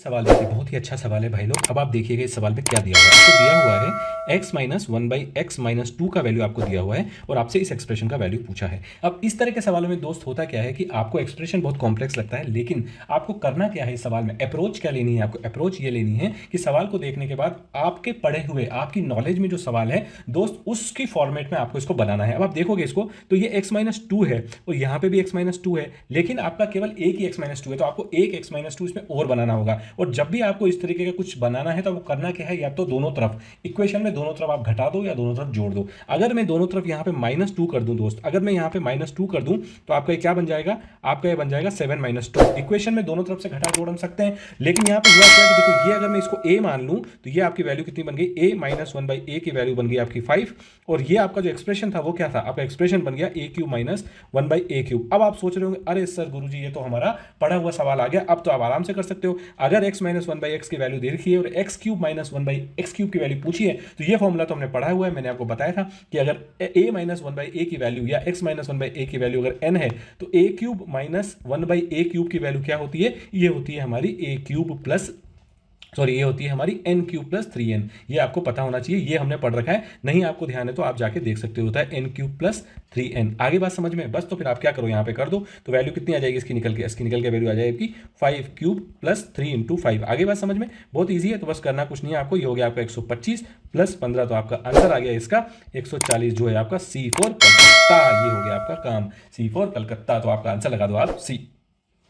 सवाल देखिए, बहुत ही अच्छा सवाल है भाई लोग। अब आप देखिएगा इस सवाल में क्या दिया हुआ है। आपको दिया हुआ है x minus one by x minus two का वैल्यू आपको दिया हुआ है और आपसे इस एक्सप्रेशन का वैल्यू पूछा है। अब इस तरह के सवालों में दोस्त होता क्या है कि आपको एक्सप्रेशन बहुत कॉम्प्लेक्स लगता है, लेकिन आपको करना क्या है इस सवाल में, अप्रोच क्या लेनी है। आपको अप्रोच ये लेनी है कि सवाल को देखने के बाद आपके पढ़े हुए, आपकी नॉलेज में जो सवाल है दोस्त, उसकी फॉर्मेट में आपको इसको बनाना है। अब आप देखोगे इसको तो ये x माइनस टू है और यहाँ पे भी x माइनस टू है, लेकिन आपका केवल एक ही x माइनस टू है, तो आपको एक x माइनस टू इसमें और बनाना होगा। और जब भी आपको इस तरीके का कुछ बनाना है तो वो करना क्या है, या तो दोनों तरफ इक्वेशन में दोनों तरफ आप घटा दो या दोनों तरफ जोड़ दो। अगर मैं दोनों तरफ यहाँ पे माइनस टू कर दूं दोस्त, अगर मैं यहाँ पे माइनस टू कर दूं तो आपका क्या बन जाएगा, आपका ये बन जाएगा सेवन माइनस टू। इक्वेशन में दोनों तरफ से घटा जोड़ हम सकते हैं, लेकिन यहाँ पे हुआ क्या कि देखो, ये अगर मैं इसको a मान लूं तो ये आपकी वैल्यू कितनी बन गई, a माइनस वन बाई ए की वैल्यू बन गई आपकी 5, और ये आपका जो एक्सप्रेशन था वो क्या था, आपका एक्सप्रेशन बन गया A cube minus one by A cube. अब आप सोच रहे होंगे अरे सर गुरुजी ये तो हमारा पढ़ा हुआ सवाल आ गया। अब तो आप आराम से कर सकते हो, अगर x minus one by x की वैल्यू दे रखी है और x cube minus one by x cube की वैल्यू पूछी है, तो ये फॉर्मूला तो हमने पढ़ा हुआ है। मैंने आपको बताया था कि अगर a माइनस वन बाई ए की वैल्यू या x माइनस वन बाई ए की वैल्यू अगर n है तो a cube minus one by A cube की वैल्यू क्या होती है, ये होती है हमारी a क्यूब प्लस, सॉरी ये होती है हमारी n cube plus three n. ये आपको पता होना चाहिए, ये हमने पढ़ रखा है। नहीं आपको ध्यान है तो आप जाके देख सकते हो, होता है n cube plus three n. आगे बात समझ में बस, तो फिर आप क्या करो, यहाँ पे कर दो तो वैल्यू कितनी आ जाएगी इसकी निकल के, इसकी निकल के वैल्यू आ जाएगी five cube plus three into five. आगे बात समझ में बहुत ईजी है, तो बस करना कुछ नहीं है आपको। ये हो गया आपका 125 प्लस 15, तो आपका आंसर आ गया इसका 140, जो है आपका सी फॉर कलकत्ता। ये हो गया आपका काम, सी फॉर कलकत्ता। तो आपका आंसर लगा दो आप सी।